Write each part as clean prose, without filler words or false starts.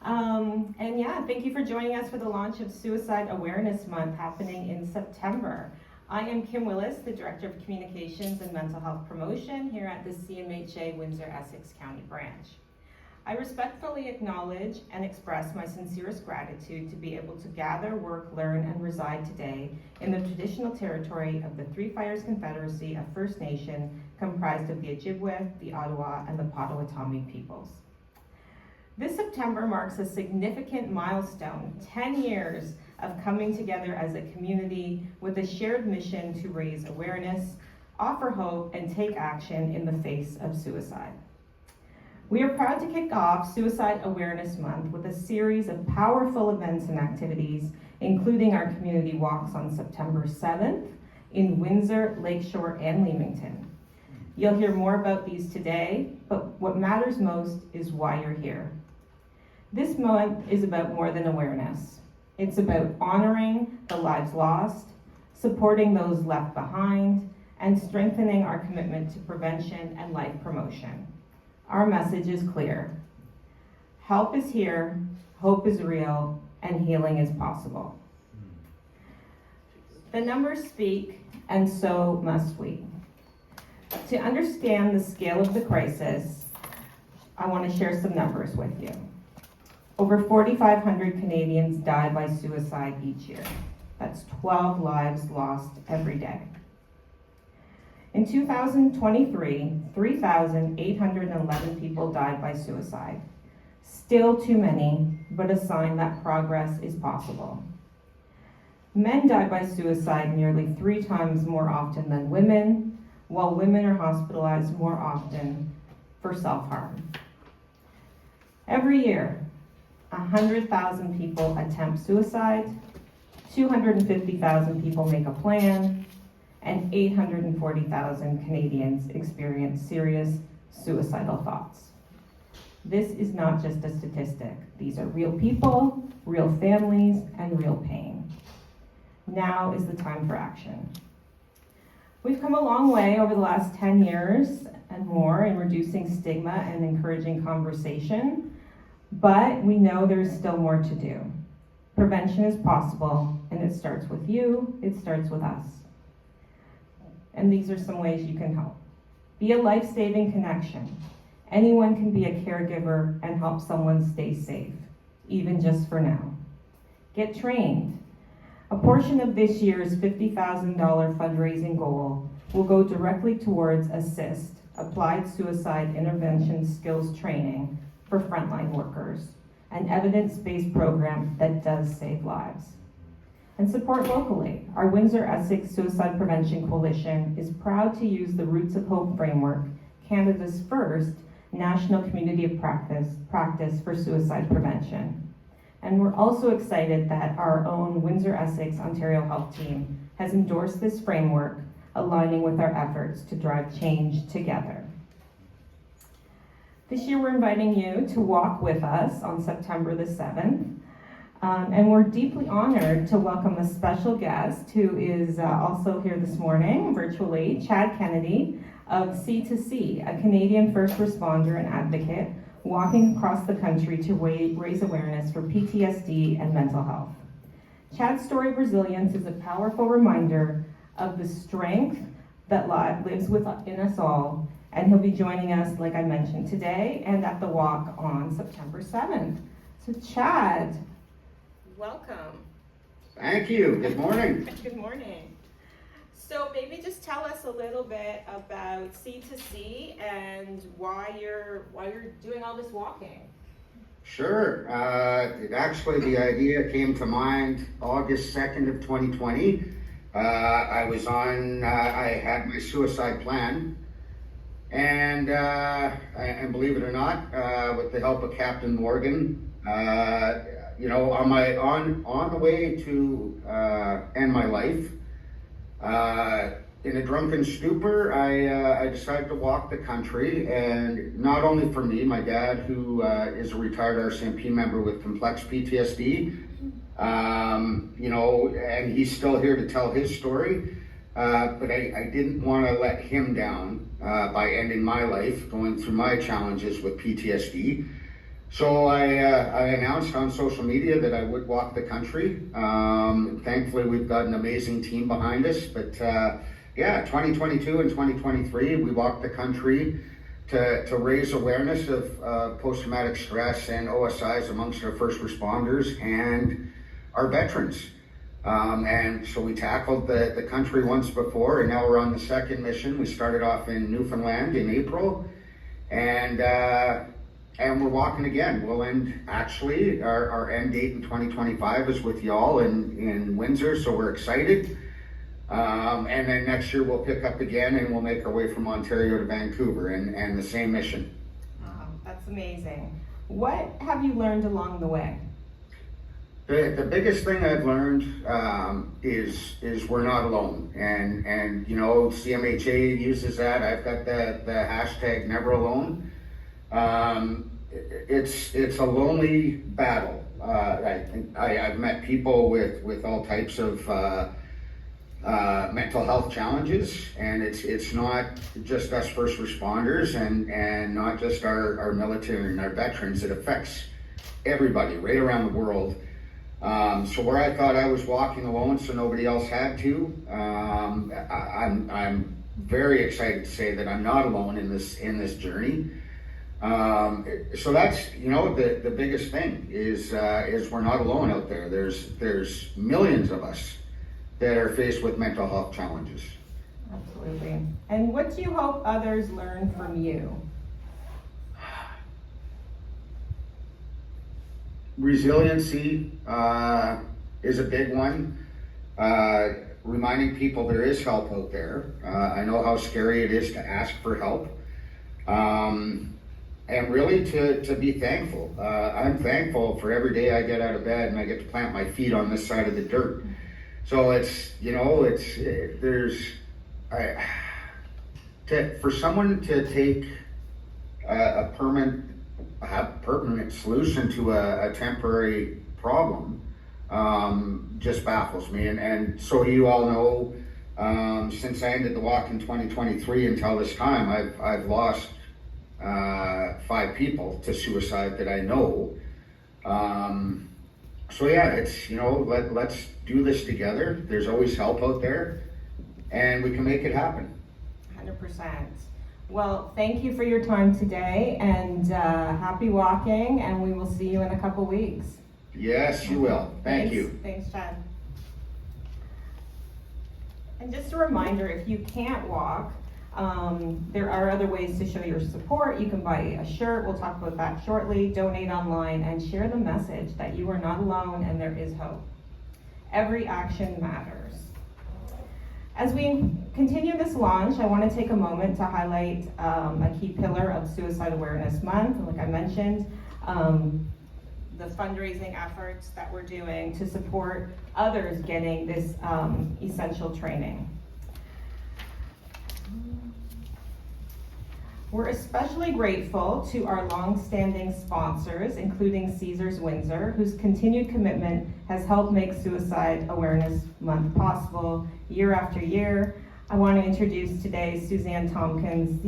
And yeah, thank you for joining us for the launch of Suicide Awareness Month happening in September. I am Kim Willis, the Director of Communications and Mental Health Promotion here at the CMHA Windsor-Essex County Branch. I respectfully acknowledge and express my sincerest gratitude to be able to gather, work, learn, and reside today in the traditional territory of the Three Fires Confederacy of First Nation, comprised of the Ojibwe, the Ottawa, and the Potawatomi peoples. This September marks a significant milestone, 10 years of coming together as a community with a shared mission to raise awareness, offer hope, and take action in the face of suicide. We are proud to kick off Suicide Awareness Month with a series of powerful events and activities, including our community walks on September 7th in Windsor, Lakeshore, and Leamington. You'll hear more about these today, but what matters most is why you're here. This month is about more than awareness. It's about honoring the lives lost, supporting those left behind, and strengthening our commitment to prevention and life promotion. Our message is clear. Help is here, hope is real, and healing is possible. The numbers speak, and so must we. To understand the scale of the crisis, I want to share some numbers with you. Over 4,500 Canadians die by suicide each year. That's 12 lives lost every day. In 2023, 3,811 people died by suicide. Still too many, but a sign that progress is possible. Men die by suicide nearly 3 times more often than women, while women are hospitalized more often for self-harm. Every year, 100,000 people attempt suicide, 250,000 people make a plan, and 840,000 Canadians experience serious suicidal thoughts. This is not just a statistic. These are real people, real families, and real pain. Now is the time for action. We've come a long way over the last 10 years and more in reducing stigma and encouraging conversation, but we know there's still more to do. Prevention is possible, and it starts with you, it starts with us. And these are some ways you can help. Be a life-saving connection. Anyone can be a caregiver and help someone stay safe, even just for now. Get trained. A portion of this year's $50,000 fundraising goal will go directly towards ASSIST, Applied Suicide Intervention Skills Training for frontline workers, an evidence-based program that does save lives. And support locally. Our Windsor-Essex Suicide Prevention Coalition is proud to use the Roots of Hope framework, Canada's first national community of practice for suicide prevention. And we're also excited that our own Windsor-Essex Ontario Health Team has endorsed this framework, aligning with our efforts to drive change together. This year we're inviting you to walk with us on September the 7th. And we're deeply honored to welcome a special guest who is also here this morning, virtually, Chad Kennedy of C2C, a Canadian first responder and advocate walking across the country to raise awareness for PTSD and mental health. Chad's story of resilience is a powerful reminder of the strength that lives within us all, and he'll be joining us, like I mentioned, today and at the walk on September 7th. So Chad, welcome. Thank you. Good morning. Good morning. So maybe just tell us a little bit about C2C and why you're doing all this walking. Sure. The idea came to mind August 2nd of 2020. I had my suicide plan, and believe it or not, with the help of Captain Morgan, on the way to end my life, in a drunken stupor, I decided to walk the country, and not only for me, my dad, who is a retired RCMP member with complex PTSD, and he's still here to tell his story, but I didn't want to let him down by ending my life, going through my challenges with PTSD. So I announced on social media that I would walk the country. Thankfully, we've got an amazing team behind us. But 2022 and 2023, we walked the country to raise awareness of post-traumatic stress and OSIs amongst our first responders and our veterans. And so we tackled the country once before, and now we're on the second mission. We started off in Newfoundland in April, and we're walking again. We'll end, actually, our end date in 2025 is with y'all in Windsor, so we're excited. And then next year we'll pick up again and we'll make our way from Ontario to Vancouver and the same mission. That's amazing. What have you learned along the way? The biggest thing I've learned is we're not alone, and you know, CMHA uses that. I've got the hashtag never alone. It's a lonely battle. I've met people with all types of mental health challenges, and it's not just us first responders and not just our military and our veterans. It affects everybody right around the world. So where I thought I was walking alone so nobody else had to, I'm very excited to say that I'm not alone in this journey. So that's, you know, the biggest thing is we're not alone out there. There's millions of us that are faced with mental health challenges. Absolutely. And what do you hope others learn from you? Resiliency is a big one. Reminding people there is help out there. I know how scary it is to ask for help. And really to be thankful. I'm thankful for every day I get out of bed and I get to plant my feet on this side of the dirt. So it's, you know, for someone to take a permanent solution to a temporary problem just baffles me. And so you all know, since I ended the walk in 2023 until this time, I've lost 5 people to suicide that I know. So yeah, it's, you know, let's do this together. There's always help out there, and we can make it happen. 100%. Well, thank you for your time today, and happy walking, and we will see you in a couple weeks. Yes, you will. Thank you. Thanks, Chad. And just a reminder, if you can't walk, there are other ways to show your support. You can buy a shirt, we'll talk about that shortly, donate online, and share the message that you are not alone and there is hope. Every action matters. As we continue this launch, I want to take a moment to highlight a key pillar of Suicide Awareness Month. Like I mentioned, the fundraising efforts that we're doing to support others getting this essential training. We're especially grateful to our long-standing sponsors, including Caesars Windsor, whose continued commitment has helped make Suicide Awareness Month possible year after year. I want to introduce today Susanne Tomkins,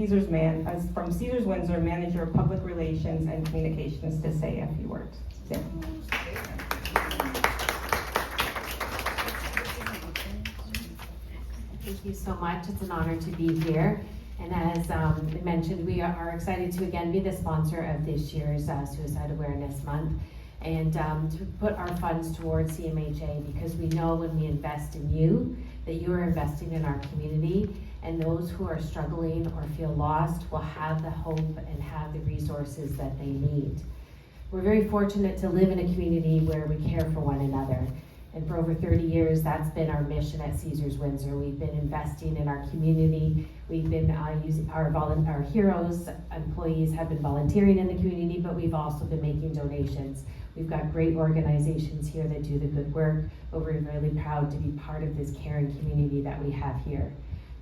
from Caesars Windsor, Manager of Public Relations and Communications, to say a few words. Suzanne. Thank you so much. It's an honor to be here. And as mentioned, we are excited to again be the sponsor of this year's Suicide Awareness Month, and to put our funds towards CMHA, because we know when we invest in you, that you are investing in our community, and those who are struggling or feel lost will have the hope and have the resources that they need. We're very fortunate to live in a community where we care for one another. And for over 30 years, that's been our mission at Caesars Windsor. We've been investing in our community. We've been using our heroes, employees have been volunteering in the community, but we've also been making donations. We've got great organizations here that do the good work, but we're really proud to be part of this caring community that we have here.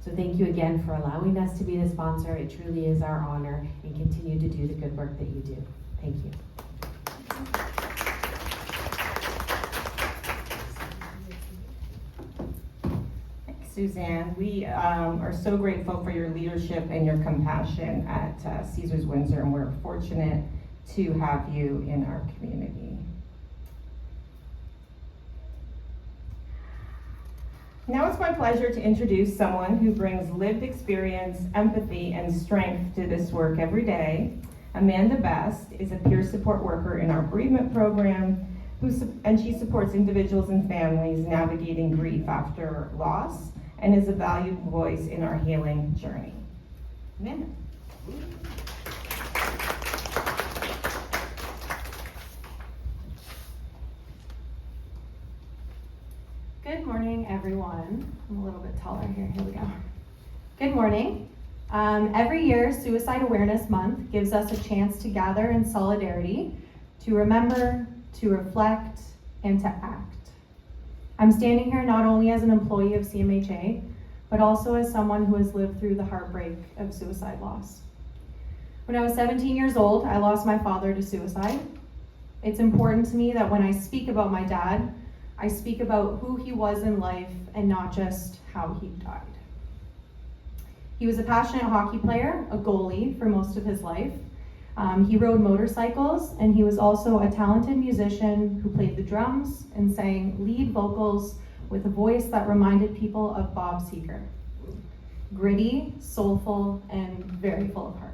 So thank you again for allowing us to be the sponsor. It truly is our honor, and continue to do the good work that you do. Thank you. Suzanne, we are so grateful for your leadership and your compassion at Caesars Windsor, and we're fortunate to have you in our community. Now it's my pleasure to introduce someone who brings lived experience, empathy, and strength to this work every day. Amanda Best is a peer support worker in our bereavement program, and she supports individuals and families navigating grief after loss, and is a valued voice in our healing journey. Amanda. Good morning, everyone. I'm a little bit taller here. Here we go. Good morning. Every year, Suicide Awareness Month gives us a chance to gather in solidarity, to remember, to reflect, and to act. I'm standing here not only as an employee of CMHA, but also as someone who has lived through the heartbreak of suicide loss. When I was 17 years old, I lost my father to suicide. It's important to me that when I speak about my dad, I speak about who he was in life and not just how he died. He was a passionate hockey player, a goalie for most of his life. He rode motorcycles, and he was also a talented musician who played the drums and sang lead vocals with a voice that reminded people of Bob Seger. Gritty, soulful, and very full of heart.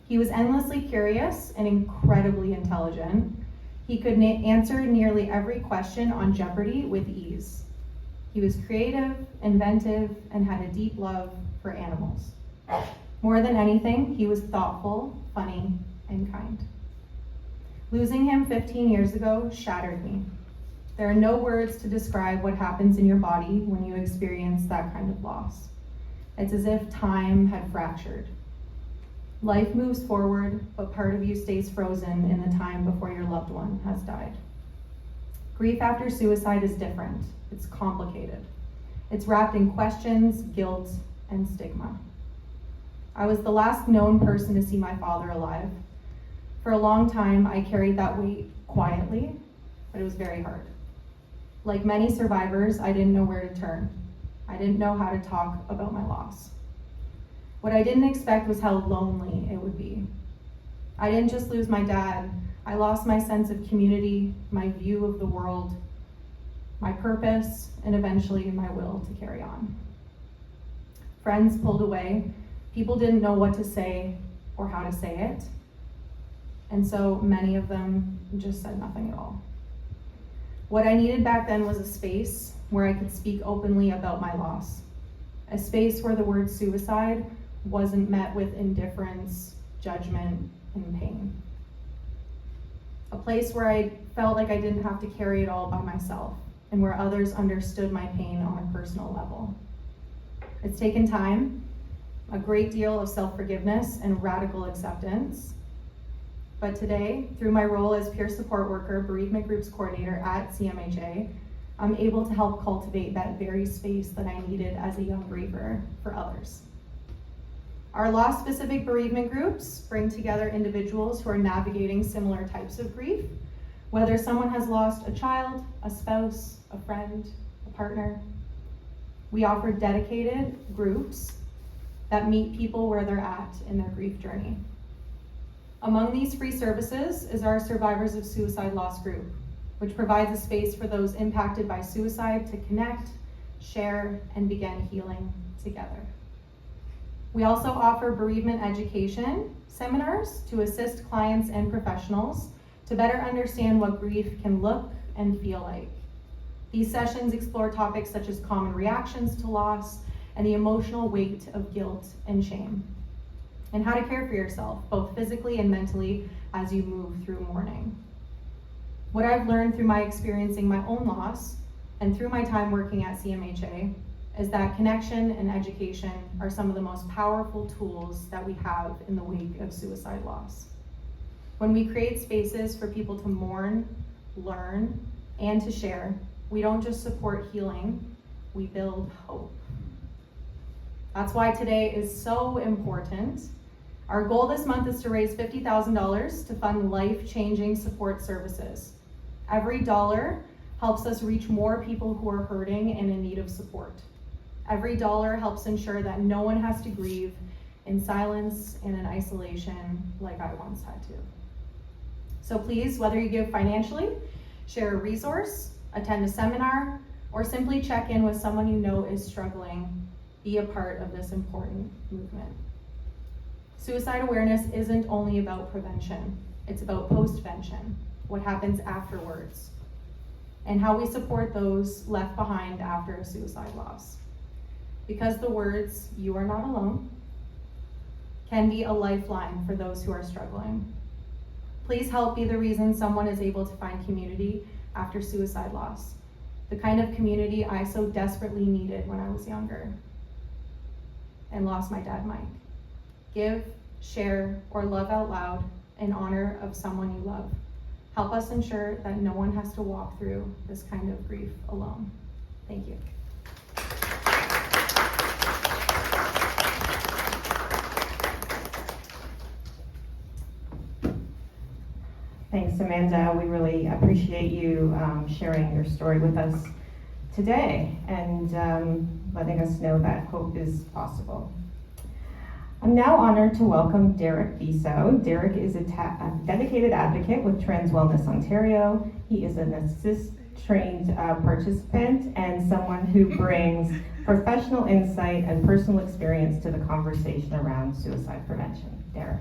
He was endlessly curious and incredibly intelligent. He could answer nearly every question on Jeopardy with ease. He was creative, inventive, and had a deep love for animals. More than anything, he was thoughtful, funny, and kind. Losing him 15 years ago shattered me. There are no words to describe what happens in your body when you experience that kind of loss. It's as if time had fractured. Life moves forward, but part of you stays frozen in the time before your loved one has died. Grief after suicide is different. It's complicated. It's wrapped in questions, guilt, and stigma. I was the last known person to see my father alive. For a long time, I carried that weight quietly, but it was very hard. Like many survivors, I didn't know where to turn. I didn't know how to talk about my loss. What I didn't expect was how lonely it would be. I didn't just lose my dad, I lost my sense of community, my view of the world, my purpose, and eventually my will to carry on. Friends pulled away. People didn't know what to say or how to say it. And so many of them just said nothing at all. What I needed back then was a space where I could speak openly about my loss. A space where the word suicide wasn't met with indifference, judgment, and pain. A place where I felt like I didn't have to carry it all by myself, and where others understood my pain on a personal level. It's taken time, a great deal of self-forgiveness and radical acceptance. But today, through my role as peer support worker, bereavement groups coordinator at CMHA, I'm able to help cultivate that very space that I needed as a young griever for others. Our loss-specific bereavement groups bring together individuals who are navigating similar types of grief, whether someone has lost a child, a spouse, a friend, a partner. We offer dedicated groups that meet people where they're at in their grief journey. Among these free services is our Survivors of Suicide Loss group, which provides a space for those impacted by suicide to connect, share, and begin healing together. We also offer bereavement education seminars to assist clients and professionals to better understand what grief can look and feel like. These sessions explore topics such as common reactions to loss and the emotional weight of guilt and shame, and how to care for yourself, both physically and mentally, as you move through mourning. What I've learned through my experiencing my own loss and through my time working at CMHA is that connection and education are some of the most powerful tools that we have in the wake of suicide loss. When we create spaces for people to mourn, learn, and to share, we don't just support healing, we build hope. That's why today is so important. Our goal this month is to raise $50,000 to fund life-changing support services. Every dollar helps us reach more people who are hurting and in need of support. Every dollar helps ensure that no one has to grieve in silence and in isolation like I once had to. So please, whether you give financially, share a resource, attend a seminar, or simply check in with someone you know is struggling, be a part of this important movement. Suicide awareness isn't only about prevention, it's about postvention, what happens afterwards, and how we support those left behind after a suicide loss. Because the words, "you are not alone," can be a lifeline for those who are struggling. Please help be the reason someone is able to find community after suicide loss, the kind of community I so desperately needed when I was younger and lost my dad, Mike. Give, share, or love out loud in honor of someone you love. Help us ensure that no one has to walk through this kind of grief alone. Thank you. Thanks, Amanda. We really appreciate you sharing your story with us today and letting us know that hope is possible. I'm now honored to welcome Derrick Biso. Derrick is a dedicated advocate with Trans Wellness Ontario. He is an assist-trained participant and someone who brings professional insight and personal experience to the conversation around suicide prevention. Derrick.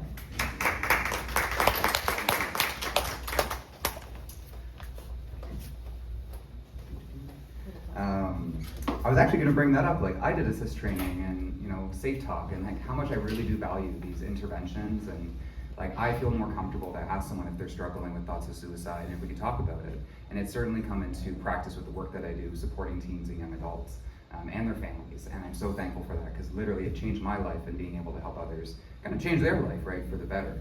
I was actually going to bring that up. Like, I did assist training and, you know, safe talk, and like how much I really do value these interventions, and like I feel more comfortable to ask someone if they're struggling with thoughts of suicide and if we can talk about it. And it's certainly come into practice with the work that I do supporting teens and young adults and their families. And I'm so thankful for that, because literally it changed my life, and being able to help others kind of change their life, right, for the better.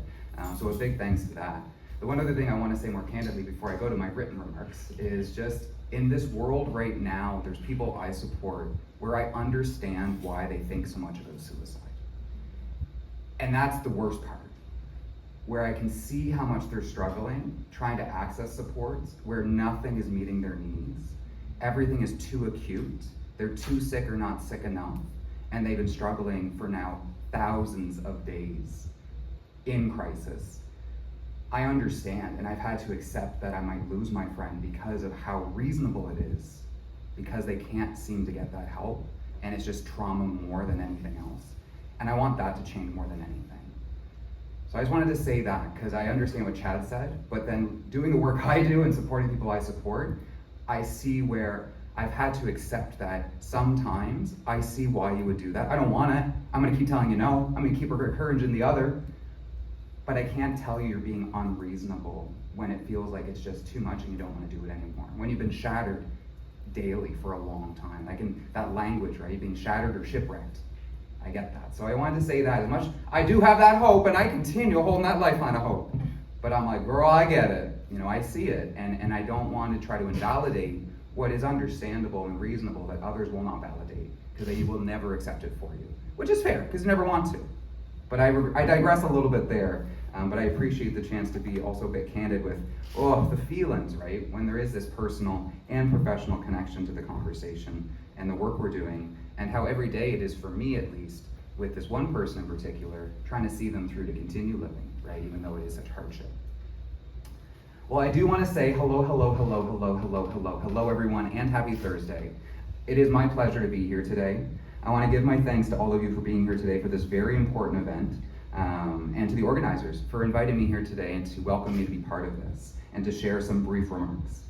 So a big thanks to that. The one other thing I want to say more candidly before I go to my written remarks is just, in this world right now, there's people I support where I understand why they think so much about suicide. And that's the worst part, where I can see how much they're struggling, trying to access supports, where nothing is meeting their needs. Everything is too acute. They're too sick or not sick enough. And they've been struggling for now thousands of days in crisis. I understand, and I've had to accept that I might lose my friend because of how reasonable it is, because they can't seem to get that help, and it's just trauma more than anything else. And I want that to change more than anything. So I just wanted to say that, because I understand what Chad said, but then doing the work I do and supporting people I support, I see where I've had to accept that sometimes I see why you would do that. I don't want it. I'm gonna keep telling you no. I'm gonna keep encouraging the other. But I can't tell you you're being unreasonable when it feels like it's just too much and you don't want to do it anymore. When you've been shattered daily for a long time, like in that language, right? Being shattered or shipwrecked. I get that. So I wanted to say that as much. I do have that hope, and I continue holding that lifeline of hope. But I'm like, girl, I get it. You know, I see it, and I don't want to try to invalidate what is understandable and reasonable that others will not validate, because they will never accept it for you, which is fair, because you never want to. But I digress a little bit there, but I appreciate the chance to be also a bit candid with, the feelings, right? When there is this personal and professional connection to the conversation and the work we're doing, and how every day it is, for me at least, with this one person in particular, trying to see them through to continue living, right? Even though it is such hardship. Well, I do want to say hello everyone, and happy Thursday. It is my pleasure to be here today. I want to give my thanks to all of you for being here today for this very important event, and to the organizers for inviting me here today and to welcome me to be part of this and to share some brief remarks.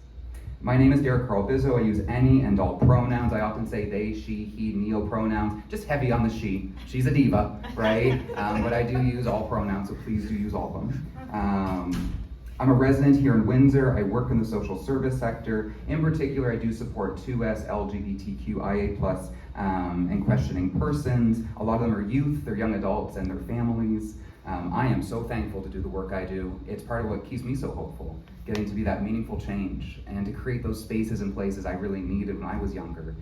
My name is Derrick Biso. I use any and all pronouns. I often say they, she, he, neo pronouns, just heavy on the she. She's a diva, right? But I do use all pronouns, so please do use all of them. I'm a resident here in Windsor. I work in the social service sector. In particular, I do support 2S LGBTQIA+, and questioning persons. A lot of them are youth, they're young adults, and their families. I am so thankful to do the work I do. It's part of what keeps me so hopeful, getting to be that meaningful change and to create those spaces and places I really needed when I was younger.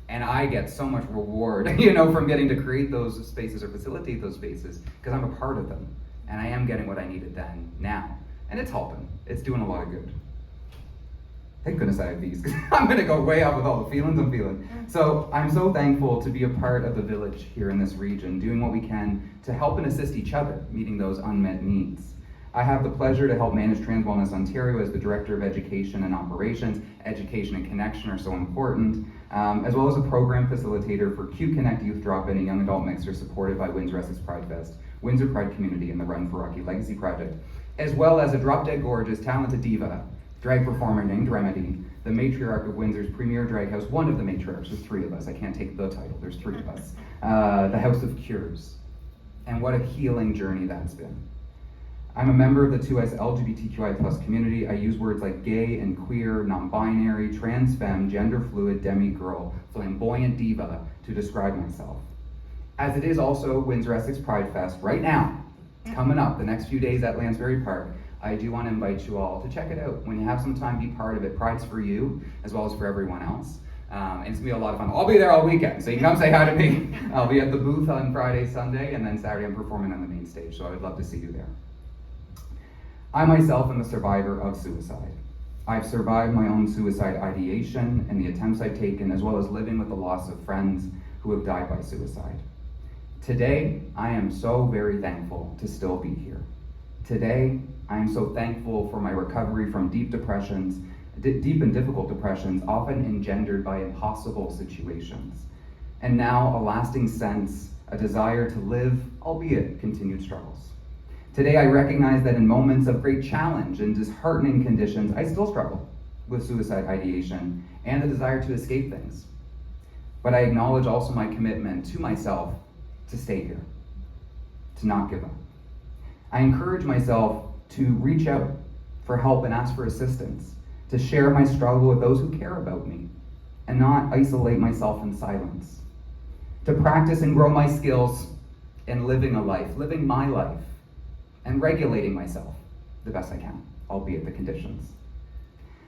And I get so much reward, from getting to create those spaces or facilitate those spaces, because I'm a part of them. And I am getting what I needed then, now. And it's helping. It's doing a lot of good. Thank goodness I have these, because I'm going to go way up with all the feelings I'm feeling. So I'm so thankful to be a part of the village here in this region, doing what we can to help and assist each other, meeting those unmet needs. I have the pleasure to help manage Trans Wellness Ontario as the Director of Education and Operations. Education and connection are so important, as well as a program facilitator for QConnect Youth Drop-In and Young Adult Mixer supported by Windsor-Essex Pride Fest, Windsor Pride Community, and the Run for Rocky Legacy Project, as well as a drop-dead gorgeous, talented diva, drag performer named Remedy, the matriarch of Windsor's premier drag house, one of the matriarchs, there's 3 of us, I can't take the title, there's 3 of us, the House of Cures. And what a healing journey that's been. I'm a member of the 2S LGBTQI+ community. I use words like gay and queer, non-binary, trans femme, gender fluid, demi-girl, flamboyant diva to describe myself. As it is also Windsor-Essex Pride Fest right now, coming up the next few days at Lansbury Park, I do want to invite you all to check it out. When you have some time, be part of it. Pride's for you, as well as for everyone else. And it's gonna be a lot of fun. I'll be there all weekend, so you can come say hi to me. I'll be at the booth on Friday, Sunday, and then Saturday I'm performing on the main stage, so I would love to see you there. I myself am a survivor of suicide. I've survived my own suicide ideation and the attempts I've taken, as well as living with the loss of friends who have died by suicide. Today, I am so very thankful to still be here. Today, I am so thankful for my recovery from deep depressions, deep and difficult depressions, often engendered by impossible situations. And now a lasting sense, a desire to live, albeit continued struggles. Today, I recognize that in moments of great challenge and disheartening conditions, I still struggle with suicide ideation and the desire to escape things. But I acknowledge also my commitment to myself to stay here, to not give up. I encourage myself to reach out for help and ask for assistance, to share my struggle with those who care about me, and not isolate myself in silence. To practice and grow my skills in living a life, living my life, and regulating myself the best I can, albeit the conditions.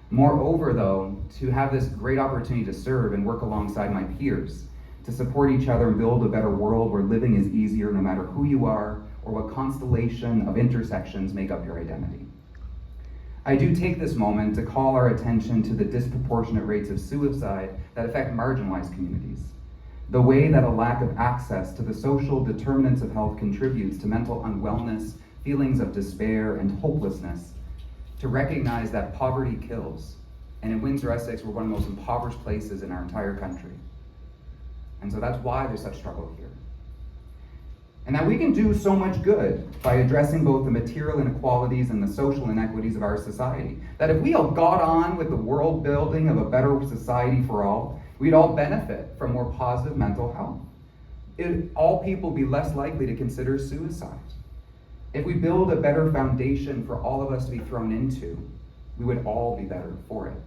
Moreover, though, to have this great opportunity to serve and work alongside my peers, to support each other and build a better world where living is easier no matter who you are or what constellation of intersections make up your identity. I do take this moment to call our attention to the disproportionate rates of suicide that affect marginalized communities, the way that a lack of access to the social determinants of health contributes to mental unwellness, feelings of despair and hopelessness, to recognize that poverty kills. And in Windsor-Essex, we're one of the most impoverished places in our entire country. And so that's why there's such struggle here. And that we can do so much good by addressing both the material inequalities and the social inequities of our society. That if we all got on with the world building of a better society for all, we'd all benefit from more positive mental health. All people be less likely to consider suicide. If we build a better foundation for all of us to be thrown into, we would all be better for it.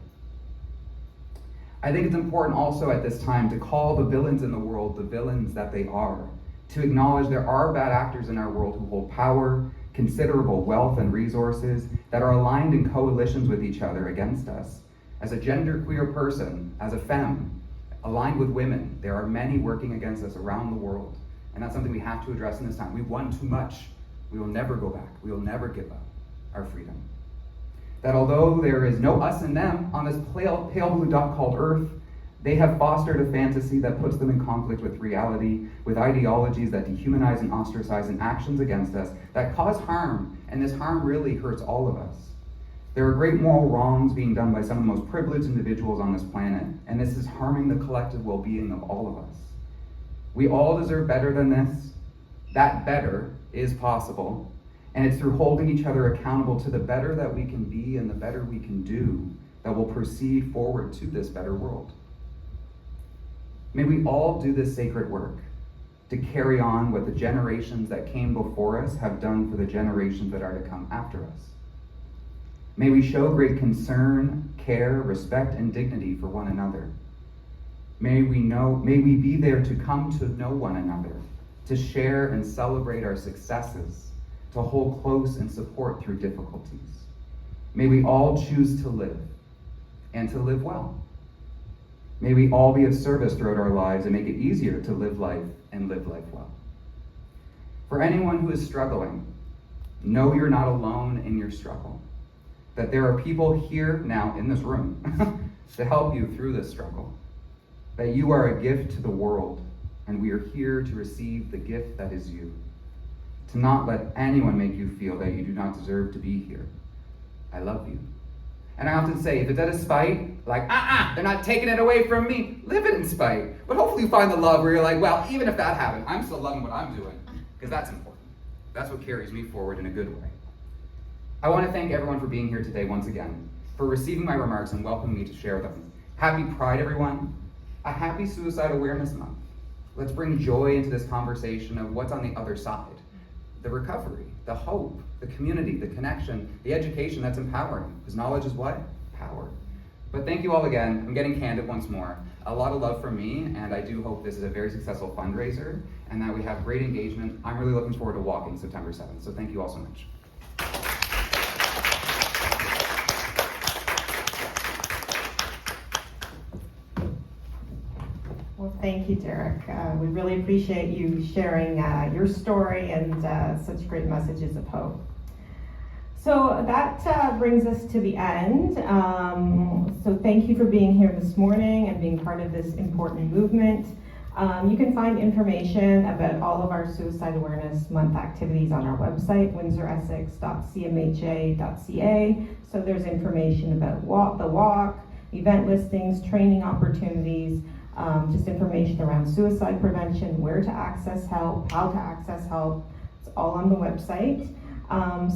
I think it's important also at this time to call the villains in the world the villains that they are, to acknowledge there are bad actors in our world who hold power, considerable wealth and resources that are aligned in coalitions with each other against us. As a genderqueer person, as a femme, aligned with women, there are many working against us around the world. And that's something we have to address in this time. We've won too much. We will never go back. We will never give up our freedom. That although there is no us and them on this pale blue dot called Earth, they have fostered a fantasy that puts them in conflict with reality, with ideologies that dehumanize and ostracize and actions against us that cause harm, and this harm really hurts all of us. There are great moral wrongs being done by some of the most privileged individuals on this planet, and this is harming the collective well-being of all of us. We all deserve better than this. That better is possible, and it's through holding each other accountable to the better that we can be and the better we can do that will proceed forward to this better world. May we all do this sacred work to carry on what the generations that came before us have done for the generations that are to come after us. May we show great concern, care, respect, and dignity for one another. May we be there to come to know one another, to share and celebrate our successes, to hold close and support through difficulties. May we all choose to live, and to live well. May we all be of service throughout our lives and make it easier to live life and live life well. For anyone who is struggling, know you're not alone in your struggle. that there are people here now in this room to help you through this struggle, that you are a gift to the world, and we are here to receive the gift that is you. To not let anyone make you feel that you do not deserve to be here. I love you. And I often say, if it's out of spite, like, they're not taking it away from me, live it in spite. But hopefully you find the love where you're like, well, even if that happened, I'm still loving what I'm doing, because that's important. That's what carries me forward in a good way. I want to thank everyone for being here today once again, for receiving my remarks and welcoming me to share them. Happy Pride, everyone. A happy Suicide Awareness Month. Let's bring joy into this conversation of what's on the other side. The recovery, the hope, the community, the connection, the education that's empowering. Because knowledge is what? Power. But thank you all again. I'm getting candid once more. A lot of love from me, and I do hope this is a very successful fundraiser and that we have great engagement. I'm really looking forward to walking September 7th. So thank you all so much. Well, thank you, Derrick. We really appreciate you sharing your story and such great messages of hope. So that brings us to the end. So thank you for being here this morning and being part of this important movement. You can find information about all of our Suicide Awareness Month activities on our website, windsor-essex.cmha.ca. So there's information about the walk, event listings, training opportunities, just information around suicide prevention, where to access help, how to access help. It's all on the website.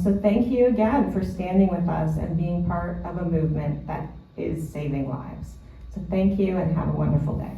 So thank you again for standing with us and being part of a movement that is saving lives. So thank you and have a wonderful day.